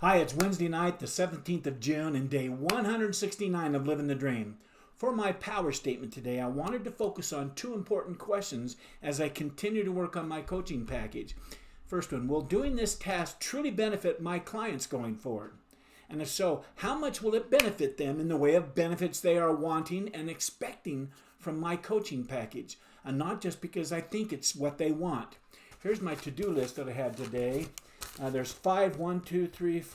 Hi, it's Wednesday night, the 17th of June, and day 169 of Living the Dream. For my power statement today, I wanted to focus on two important questions as I continue to work on my coaching package. First one, will doing this task truly benefit my clients going forward? And if so, how much will it benefit them in the way of benefits they are wanting and expecting from my coaching package? And not just because I think it's what they want. Here's my to-do list that I had today. There's 5 to-dos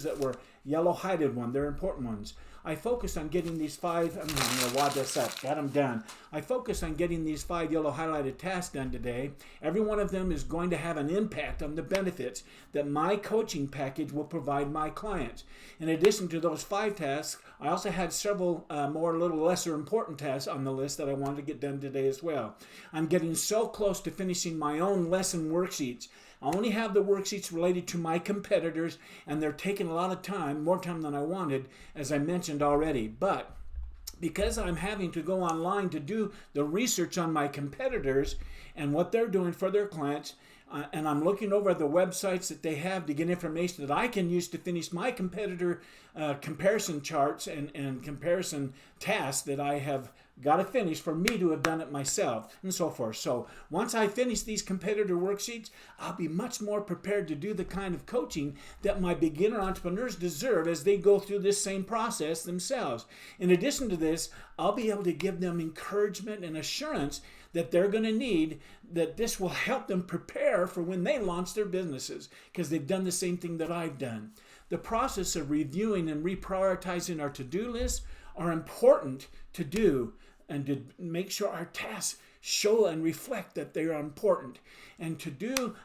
that were yellow-highlighted ones. They're important ones. I focused on getting these 5, I'm going to wad this up, got them done. I focused on getting these 5 yellow highlighted tasks done today. Every one of them is going to have an impact on the benefits that my coaching package will provide my clients. In addition to those 5 tasks, I also had several more little lesser important tasks on the list that I wanted to get done today as well. I'm getting so close to finishing my own lesson worksheets. I only have the worksheets related to my competitors, and they're taking a lot of time, more time than I wanted, as I mentioned already. But because I'm having to go online to do the research on my competitors and what they're doing for their clients, and I'm looking over the websites that they have to get information that I can use to finish my competitor comparison charts and comparison tasks that I have got to finish for me to have done it myself, and so forth. So once I finish these competitor worksheets, I'll be much more prepared to do the kind of coaching that my beginner entrepreneurs deserve as they go through this same process themselves. In addition to this, I'll be able to give them encouragement and assurance that they're going to need, that this will help them prepare for when they launch their businesses, because they've done the same thing that I've done. The process of reviewing and reprioritizing our to-do list are important to do and to make sure our tasks show and reflect that they are important. And to do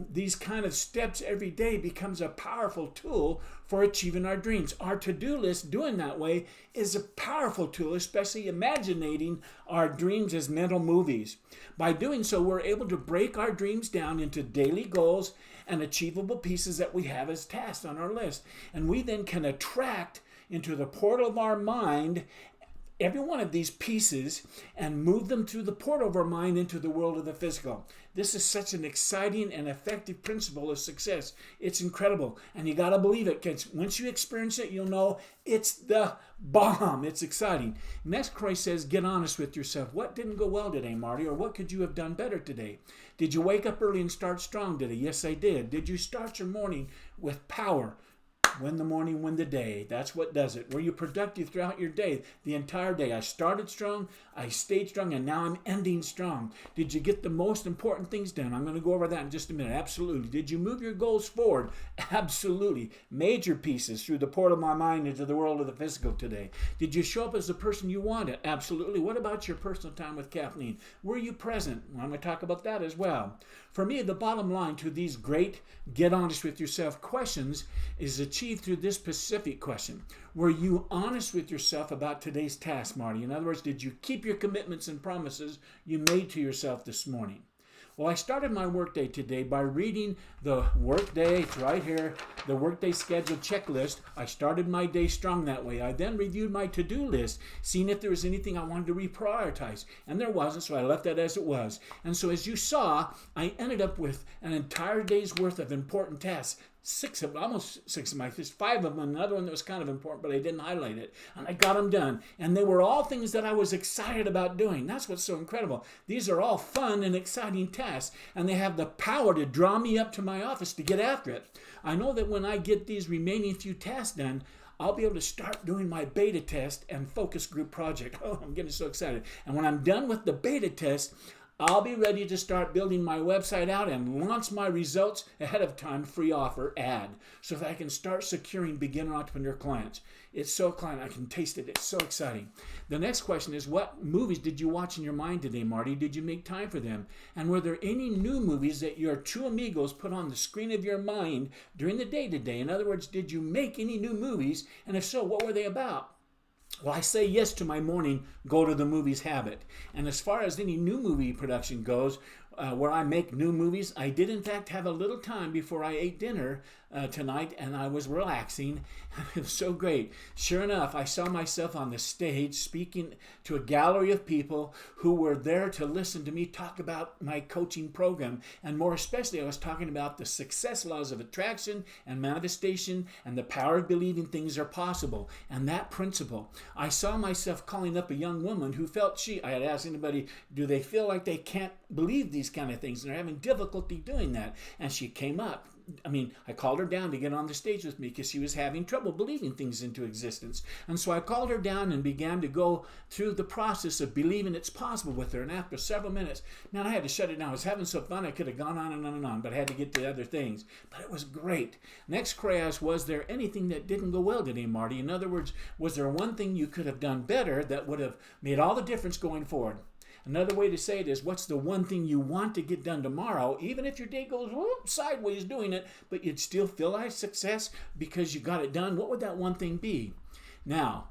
these kind of steps every day becomes a powerful tool for achieving our dreams. Our to-do list, doing that way, is a powerful tool, especially imagining our dreams as mental movies. By doing so, we're able to break our dreams down into daily goals and achievable pieces that we have as tasks on our list. And we then can attract into the portal of our mind every one of these pieces and move them through the portal of our mind into the world of the physical. This is such an exciting and effective principle of success. It's incredible, and you got to believe it, because once you experience it, you'll know it's the bomb. It's exciting. Next, Christ says, get honest with yourself. What didn't go well today, Marty, or what could you have done better today? Did you wake up early and start strong today? Yes, I did. Did you start your morning with power? Win the morning, win the day. That's what does it. Were you productive throughout your day, the entire day? I started strong, I stayed strong, and now I'm ending strong. Did you get the most important things done? I'm going to go over that in just a minute. Absolutely. Did you move your goals forward? Absolutely. Major pieces through the portal of my mind into the world of the physical today. Did you show up as the person you wanted? Absolutely. What about your personal time with Kathleen? Were you present? Well, I'm going to talk about that as well. For me, the bottom line to these great get honest with yourself questions is achieved through this specific question. Were you honest with yourself about today's task, Marty? In other words, did you keep your commitments and promises you made to yourself this morning? Well, I started my workday today by reading the workday, it's right here, the workday schedule checklist. I started my day strong that way. I then reviewed my to-do list, seeing if there was anything I wanted to reprioritize. And there wasn't, so I left that as it was. And so as you saw, I ended up with an entire day's worth of important tasks. Almost six of my, there's 5 of them, another one that was kind of important, but I didn't highlight it. And I got them done. And they were all things that I was excited about doing. That's what's so incredible. These are all fun and exciting tasks, and they have the power to draw me up to my office to get after it. I know that when I get these remaining few tasks done, I'll be able to start doing my beta test and focus group project. Oh, I'm getting so excited. And when I'm done with the beta test, I'll be ready to start building my website out and launch my results ahead of time, free offer ad, so that I can start securing beginner entrepreneur clients. It's so exciting. I can taste it. It's so exciting. The next question is, what movies did you watch in your mind today, Marty? Did you make time for them? And were there any new movies that your true amigos put on the screen of your mind during the day today? In other words, did you make any new movies? And if so, what were they about? Well, I say yes to my morning go to the movies habit. And as far as any new movie production goes, where I make new movies. I did, in fact, have a little time before I ate dinner tonight, and I was relaxing. It was so great. Sure enough, I saw myself on the stage speaking to a gallery of people who were there to listen to me talk about my coaching program. And more especially, I was talking about the success laws of attraction and manifestation and the power of believing things are possible. And that principle, I saw myself calling up a young woman who felt I had asked anybody, do they feel like they can't believe these kind of things and they're having difficulty doing that? And she came up. I called her down to get on the stage with me because she was having trouble believing things into existence. And so I called her down and began to go through the process of believing it's possible with her. And after several minutes, man, I had to shut it down. I was having so fun, I could have gone on and on and on, but I had to get to other things. But it was great. Next query I asked, was there anything that didn't go well today, Marty? In other words, was there one thing you could have done better that would have made all the difference going forward? Another way to say it is, what's the one thing you want to get done tomorrow, even if your day goes sideways doing it, but you'd still feel like success because you got it done? What would that one thing be? Now,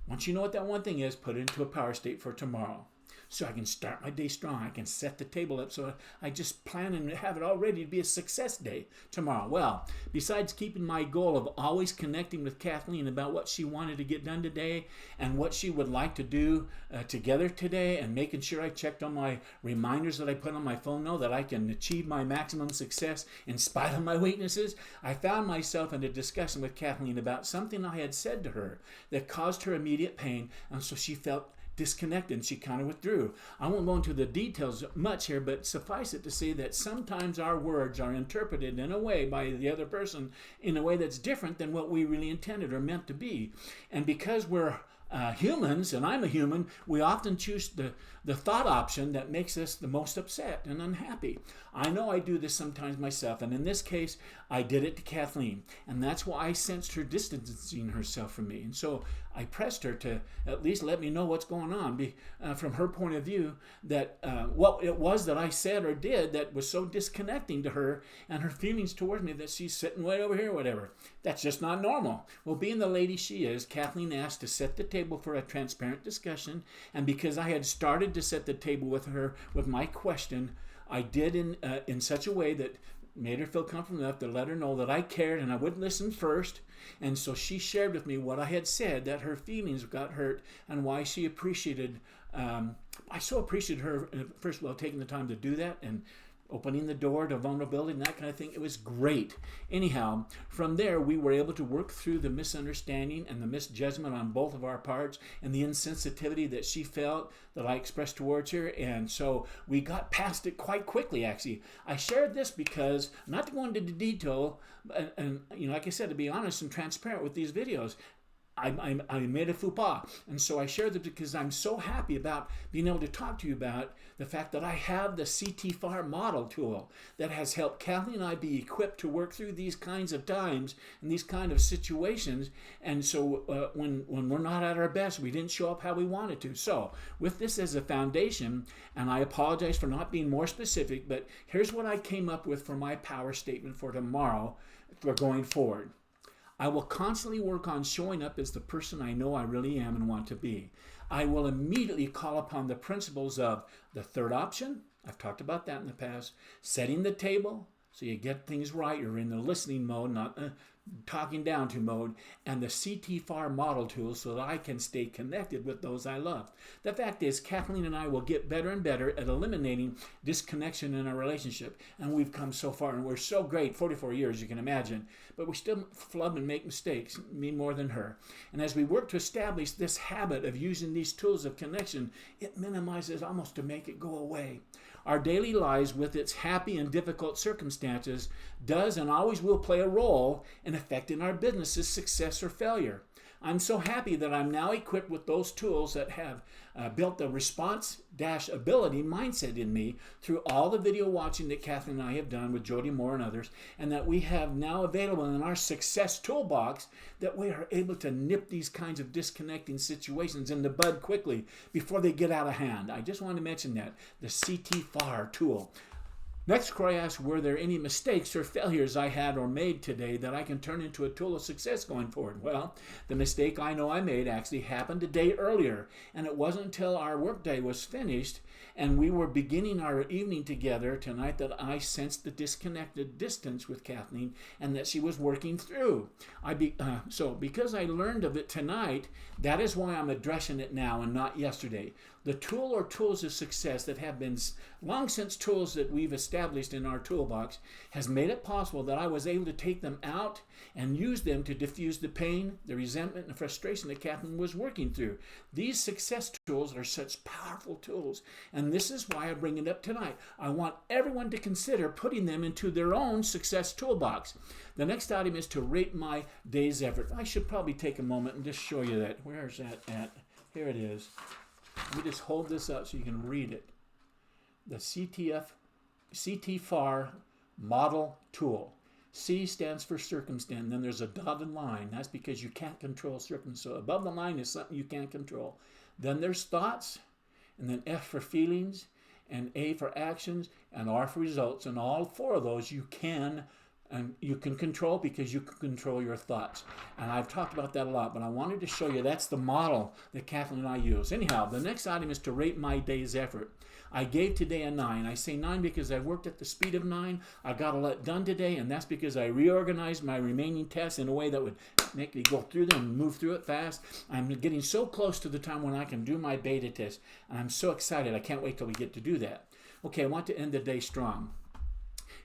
once you know what that one thing is, put it into a power state for tomorrow. So I can start my day strong. I can set the table up so I just plan and have it all ready to be a success day tomorrow. Well, besides keeping my goal of always connecting with Kathleen about what she wanted to get done today and what she would like to do together today, and making sure I checked on my reminders that I put on my phone now that I can achieve my maximum success in spite of my weaknesses, I found myself in a discussion with Kathleen about something I had said to her that caused her immediate pain, and so she felt disconnected and she kind of withdrew. I won't go into the details much here, but suffice it to say that sometimes our words are interpreted in a way by the other person in a way that's different than what we really intended or meant to be. And because we're humans, and I'm a human, we often choose the thought option that makes us the most upset and unhappy. I know I do this sometimes myself, and in this case, I did it to Kathleen, and that's why I sensed her distancing herself from me. And so I pressed her to at least let me know what's going on from her point of view, that what it was that I said or did that was so disconnecting to her and her feelings towards me that she's sitting way over here or whatever. That's just not normal. Well, being the lady she is, Kathleen asked to set the table for a transparent discussion, and because I had started to set the table with her with my question, I did in such a way that made her feel comfortable enough to let her know that I cared and I would listen first. And so she shared with me what I had said, that her feelings got hurt and why she appreciated, I so appreciated her, first of all, taking the time to do that and opening the door to vulnerability and that kind of thing. It was great. Anyhow, from there, we were able to work through the misunderstanding and the misjudgment on both of our parts and the insensitivity that she felt that I expressed towards her. And so we got past it quite quickly, actually. I shared this because, not to go into the detail, and like I said, to be honest and transparent with these videos, I made a faux pas. And so I shared this because I'm so happy about being able to talk to you about the fact that I have the CT-FAR model tool that has helped Kathleen and I be equipped to work through these kinds of times and these kind of situations. And so when we're not at our best, we didn't show up how we wanted to. So with this as a foundation, and I apologize for not being more specific, but here's what I came up with for my power statement for tomorrow for going forward. I will constantly work on showing up as the person I know I really am and want to be. I will immediately call upon the principles of the third option. I've talked about that in the past. Setting the table so you get things right. You're in the listening mode, not talking down to mode, and the CT-FAR model tool so that I can stay connected with those I love. The fact is, Kathleen and I will get better and better at eliminating disconnection in our relationship, and we've come so far, and we're so great, 44 years, you can imagine, but we still flub and make mistakes, me more than her. And as we work to establish this habit of using these tools of connection, it minimizes almost to make it go away. Our daily lives, with its happy and difficult circumstances, does and always will play a role in affecting our business's success or failure. I'm so happy that I'm now equipped with those tools that have built the response-ability mindset in me through all the video watching that Catherine and I have done with Jody Moore and others, and that we have now available in our success toolbox, that we are able to nip these kinds of disconnecting situations in the bud quickly before they get out of hand. I just want to mention that, the CT-FAR tool. Next, Croy asked, were there any mistakes or failures I had or made today that I can turn into a tool of success going forward? Well, the mistake I know I made actually happened a day earlier, and it wasn't until our workday was finished and we were beginning our evening together tonight that I sensed the disconnected distance with Kathleen and that she was working through. So because I learned of it tonight, that is why I'm addressing it now and not yesterday. The tool or tools of success that have been long since tools that we've established in our toolbox has made it possible that I was able to take them out and use them to diffuse the pain, the resentment, and the frustration that Kathleen was working through. These success tools are such powerful tools, and this is why I bring it up tonight. I want everyone to consider putting them into their own success toolbox. The next item is to rate my day's effort. I should probably take a moment and just show you that. Where is that at? Here it is. Let me just hold this up so you can read it. The CTFAR model tool. C stands for circumstance. Then there's a dotted line. That's because you can't control circumstance. So above the line is something you can't control. Then there's thoughts, and then F for feelings, and A for actions, and R for results. And all four of those you can control because you can control your thoughts. And I've talked about that a lot, but I wanted to show you that's the model that Kathleen and I use. Anyhow, the next item is to rate my day's effort. I gave today a 9. I say 9 because I worked at the speed of 9. I got a lot done today, and that's because I reorganized my remaining tasks in a way that would make me go through them and move through it fast. I'm getting so close to the time when I can do my beta test, and I'm so excited. I can't wait till we get to do that. Okay, I want to end the day strong.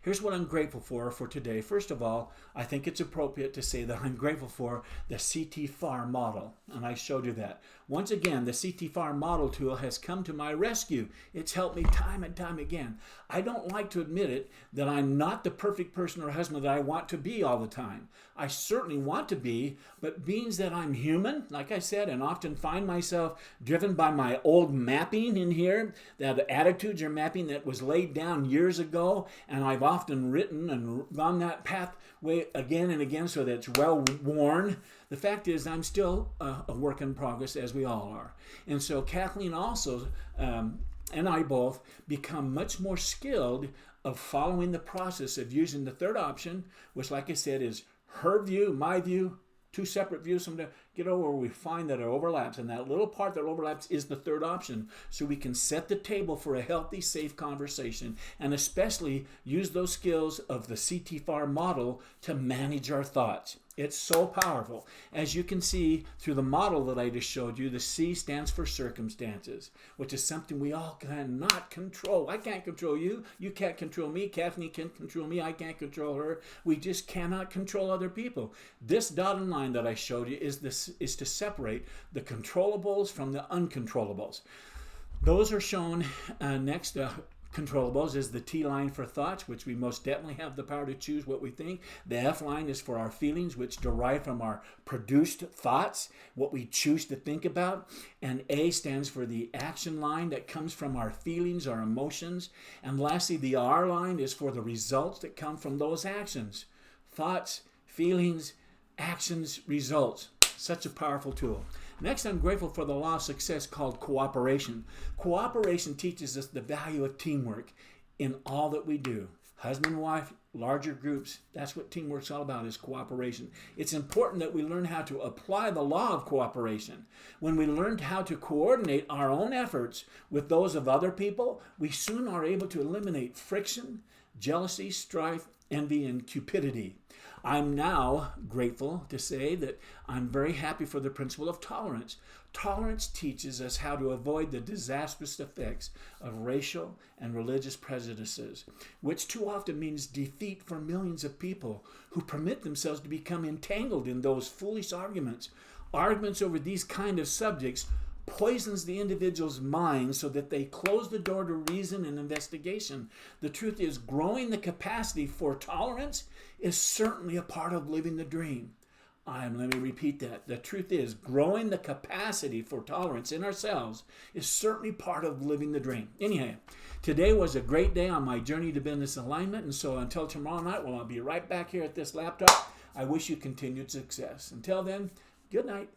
Here's what I'm grateful for today. First of all, I think it's appropriate to say that I'm grateful for the CTFAR model, and I showed you that. Once again, the CTFAR model tool has come to my rescue. It's helped me time and time again. I don't like to admit it that I'm not the perfect person or husband that I want to be all the time. I certainly want to be, but being that I'm human, like I said, and often find myself driven by my old mapping in here, that attitudes or mapping that was laid down years ago, and I've often written and gone that pathway again and again so that it's well worn. The fact is I'm still a work in progress, as we all are. And so Kathleen also and I both become much more skilled of following the process of using the third option, which, like I said, is her view, my view, two separate views. Sometimes get over where we find that it overlaps, and that little part that overlaps is the third option, so we can set the table for a healthy, safe conversation, and especially use those skills of the CTFAR model to manage our thoughts. It's so powerful. As you can see through the model that I just showed you, the C stands for circumstances, which is something we all cannot control. I can't control you. You can't control me. Kathleen can't control me. I can't control her. We just cannot control other people. This dotted line that I showed you is to separate the controllables from the uncontrollables. Those are shown next. Controllables is the T line for thoughts, which we most definitely have the power to choose what we think. The F line is for our feelings, which derive from our produced thoughts, what we choose to think about. And A stands for the action line that comes from our feelings, our emotions. And lastly, the R line is for the results that come from those actions. Thoughts, feelings, actions, results. Such a powerful tool. Next, I'm grateful for the law of success called cooperation. Cooperation teaches us the value of teamwork in all that we do. Husband, wife, larger groups, that's what teamwork's all about, is cooperation. It's important that we learn how to apply the law of cooperation. When we learn how to coordinate our own efforts with those of other people, we soon are able to eliminate friction, jealousy, strife, envy, and cupidity. I'm now grateful to say that I'm very happy for the principle of tolerance. Tolerance teaches us how to avoid the disastrous effects of racial and religious prejudices, which too often means defeat for millions of people who permit themselves to become entangled in those foolish arguments. Arguments over these kind of subjects poisons the individual's mind so that they close the door to reason and investigation. The truth is, growing the capacity for tolerance is certainly a part of living the dream. Let me repeat that. The truth is, growing the capacity for tolerance in ourselves is certainly part of living the dream. Anyhow, today was a great day on my journey to business alignment, and so until tomorrow night, well, I'll be right back here at this laptop. I wish you continued success. Until then, good night.